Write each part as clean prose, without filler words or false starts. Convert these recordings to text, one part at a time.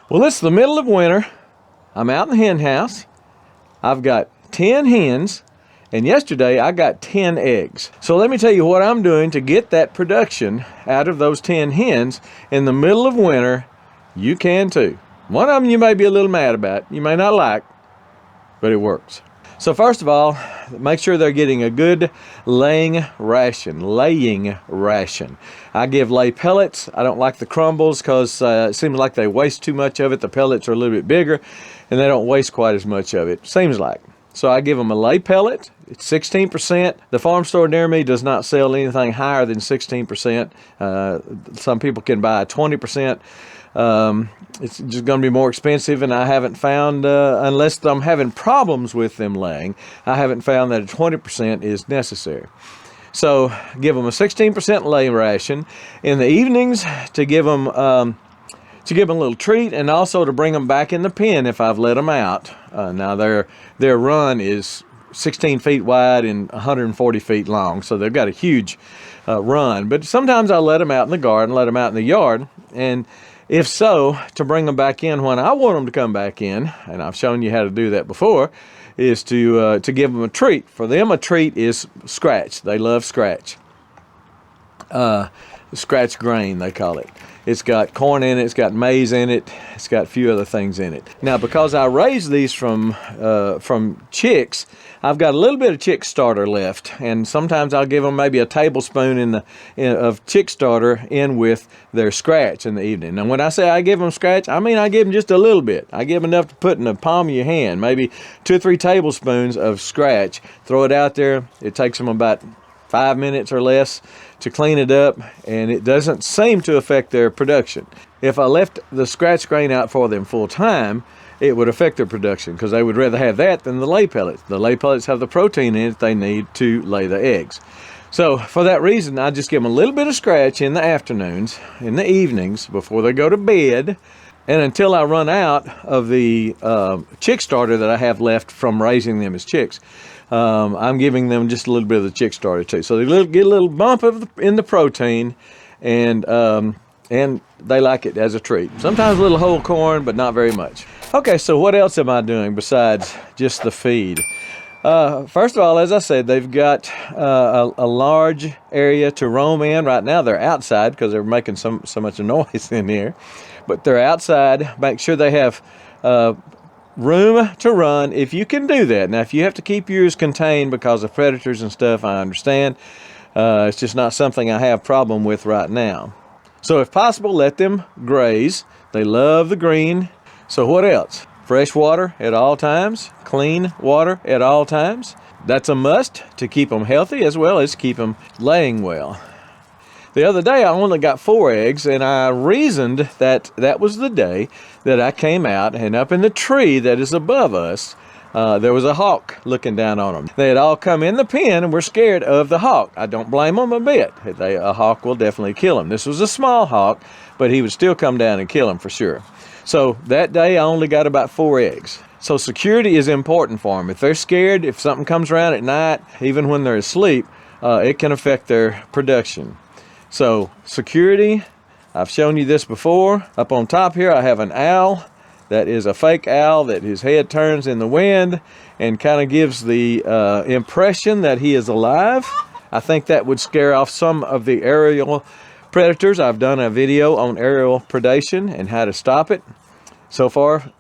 Well, it's the middle of winter. I'm out in the hen house. I've got 10 hens, and yesterday I got 10 eggs. So let me tell you what I'm doing to get that production out of those 10 hens in the middle of winter. You can too. One of them you may be a little mad about, you may not like, but it works. So first of all, make sure they're getting a good laying ration. I give lay pellets. I don't like the crumbles because it seems like they waste too much of it. The pellets are a little bit bigger and they don't waste quite as much of it, seems like. So I give them a lay pellet. It's 16%. The farm store near me does not sell anything higher than 16%. Some people can buy 20%. It's just going to be more expensive, and I haven't found, unless I'm having problems with them laying, I haven't found that a 20% is necessary. So give them a 16% lay ration in the evenings to give them a little treat, and also to bring them back in the pen if I've let them out. Now their run is 16 feet wide and 140 feet long, so they've got a huge run. But sometimes I let them out in the garden, let them out in the yard, and if so, to bring them back in when I want them to come back in, and I've shown you how to do that before, is to give them a treat. For them, a treat is scratch. They love scratch. Scratch grain, they call it. It's got corn in it, it's got maize in it, it's got a few other things in it. Now, because I raised these from chicks, I've got a little bit of chick starter left, and sometimes I'll give them maybe a tablespoon of chick starter in with their scratch in the evening. Now, when I say I give them scratch, I mean I give them just a little bit. I give them enough to put in the palm of your hand, maybe 2 or 3 tablespoons of scratch. Throw it out there. It takes them about 5 minutes or less to clean it up, and it doesn't seem to affect their production. If I left the scratch grain out for them full time, it would affect their production because they would rather have that than the lay pellets. The lay pellets have the protein in it they need to lay the eggs. So for that reason, I just give them a little bit of scratch in the afternoons, in the evenings, before they go to bed, and until I run out of the chick starter that I have left from raising them as chicks. I'm giving them just a little bit of the chick starter too. So they get a little bump in the protein, and they like it as a treat. Sometimes a little whole corn, but not very much. Okay, so what else am I doing besides just the feed? First of all, as I said, they've got a large area to roam in. Right now they're outside because they're making so much noise in here. But they're outside. Make sure they have room to run if you can do that. Now, if you have to keep yours contained because of predators and stuff, I understand. It's just not something I have problem with right now. So if possible, let them graze. They love the green. So what else? Fresh water at all times, clean water at all times. That's a must to keep them healthy as well as keep them laying well. The other day I only got 4 eggs, and I reasoned that that was the day that I came out, and up in the tree that is above us, there was a hawk looking down on them. They had all come in the pen and were scared of the hawk. I don't blame them a bit. A hawk will definitely kill them. This was a small hawk, but he would still come down and kill them for sure. So that day I only got about 4 eggs. So security is important for them. If they're scared, if something comes around at night, even when they're asleep, it can affect their production. So security, I've shown you this before. Up on top here I have an owl. That is a fake owl that his head turns in the wind and kind of gives the impression that he is alive. I think that would scare off some of the aerial predators. I've done a video on aerial predation and how to stop it. So far,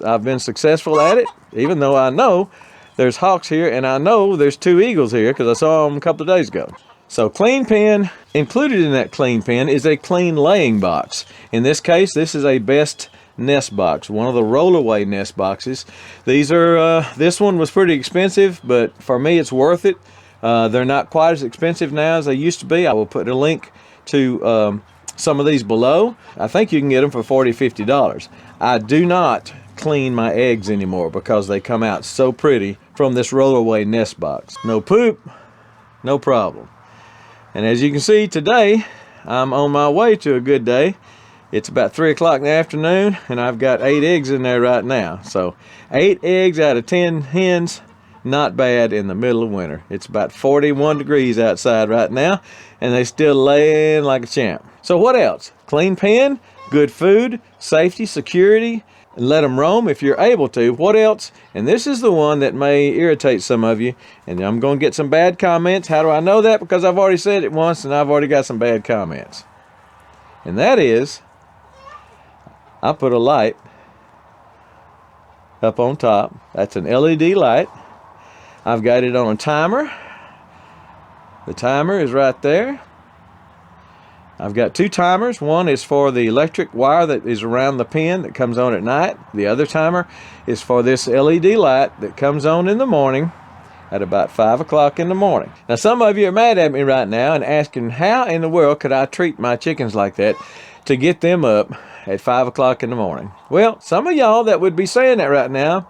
I've been successful at it, even though I know there's hawks here and I know there's 2 eagles here because I saw them a couple of days ago. So clean pen, included in that clean pen is a clean laying box. In this case, this is a best nest box, one of the roll-away nest boxes. These are, this one was pretty expensive, but for me it's worth it. They're not quite as expensive now as they used to be. I will put a link to some of these below. I think you can get them for $40, $50. I do not clean my eggs anymore because they come out so pretty from this roll-away nest box. No poop, no problem. And as you can see today, I'm on my way to a good day. It's about 3 o'clock in the afternoon, and I've got 8 eggs in there right now. So 8 eggs out of 10 hens, not bad in the middle of winter. It's about 41 degrees outside right now, and they still laying like a champ. So what else? Clean pen, good food, safety, security, and let them roam if you're able to. What else? And this is the one that may irritate some of you, and I'm going to get some bad comments. How do I know that? Because I've already said it once and I've already got some bad comments. And that is, I put a light up on top. That's an LED light. I've got it on a timer. The timer is right there. I've got two timers. One is for the electric wire that is around the pen that comes on at night. The other timer is for this LED light that comes on in the morning at about 5 o'clock in the morning. Now, some of you are mad at me right now and asking, how in the world could I treat my chickens like that to get them up at 5 o'clock in the morning? Well, some of y'all that would be saying that right now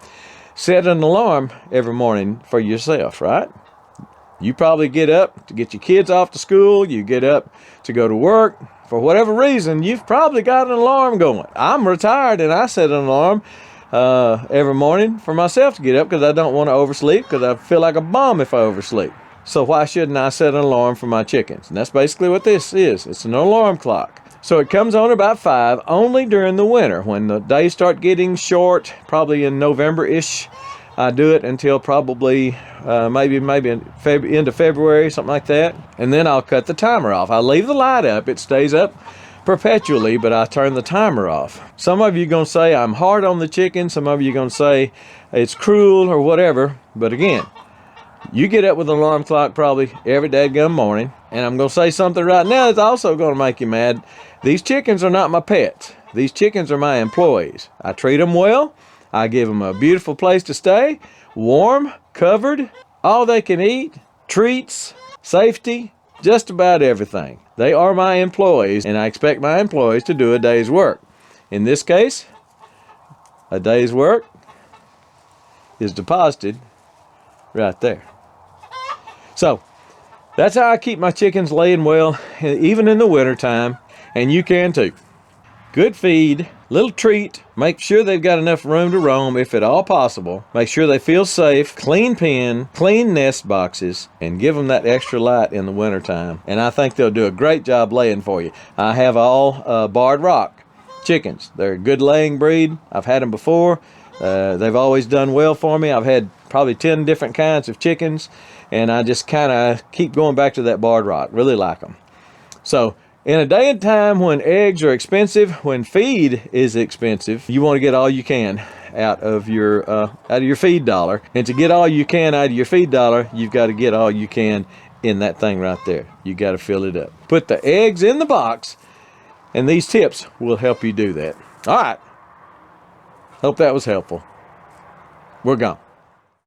set an alarm every morning for yourself, right? You probably get up to get your kids off to school. You get up to go to work. For whatever reason, you've probably got an alarm going. I'm retired and I set an alarm every morning for myself to get up because I don't want to oversleep, because I feel like a bum if I oversleep. So why shouldn't I set an alarm for my chickens? And that's basically what this is. It's an alarm clock. So it comes on about 5 only during the winter. When the days start getting short, probably in November-ish, I do it until probably maybe into February, something like that. And then I'll cut the timer off. I leave the light up. It stays up perpetually, but I turn the timer off. Some of you are going to say I'm hard on the chicken. Some of you are going to say it's cruel or whatever. But again, you get up with an alarm clock probably every dadgum morning. And I'm going to say something right now that's also going to make you mad. These chickens are not my pets. These chickens are my employees. I treat them well. I give them a beautiful place to stay, warm, covered, all they can eat, treats, safety, just about everything. They are my employees, and I expect my employees to do a day's work. In this case, a day's work is deposited right there. So that's how I keep my chickens laying well, even in the wintertime, and you can too. Good feed, little treat, make sure they've got enough room to roam if at all possible. Make sure they feel safe, clean pen, clean nest boxes, and give them that extra light in the wintertime. And I think they'll do a great job laying for you. I have all barred rock chickens. They're a good laying breed. I've had them before. They've always done well for me. I've had probably 10 different kinds of chickens, and I just kind of keep going back to that barred rock. Really like them. So, in a day and time when eggs are expensive, when feed is expensive, you want to get all you can out of your feed dollar. And to get all you can out of your feed dollar, you've got to get all you can in that thing right there. You got to fill it up. Put the eggs in the box, and these tips will help you do that. All right. Hope that was helpful. We're gone.